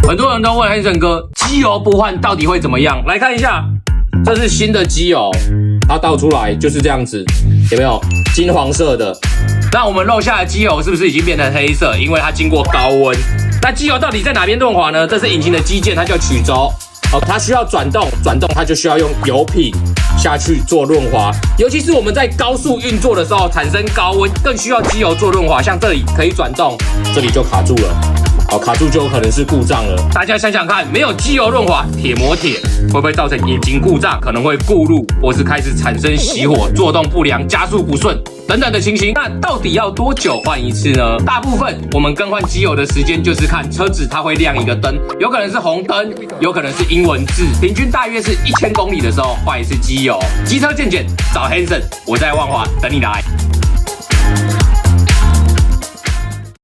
很多人都问 Hanson 哥，机油不换到底会怎么样？来看一下，这是新的机油，它倒出来就是这样子，有没有金黄色的？那我们漏下的机油是不是已经变成黑色？因为它经过高温。那机油到底在哪边润滑呢？这是引擎的机件，它叫曲轴。它需要转动，它就需要用油品下去做润滑。尤其是我们在高速运作的时候，产生高温，更需要机油做润滑。像这里可以转动，这里就卡住了。卡住就有可能是故障了。大家想想看，没有机油润滑，铁磨铁会不会造成引擎故障？可能会固路，或是开始产生熄火、作动不良、加速不顺等等的情形。那到底要多久换一次呢？大部分我们更换机油的时间就是看车子它会亮一个灯，有可能是红灯，有可能是英文字，平均大约是1000公里的时候换一次机油。机车健检找 Hanson， 我在万华等你来。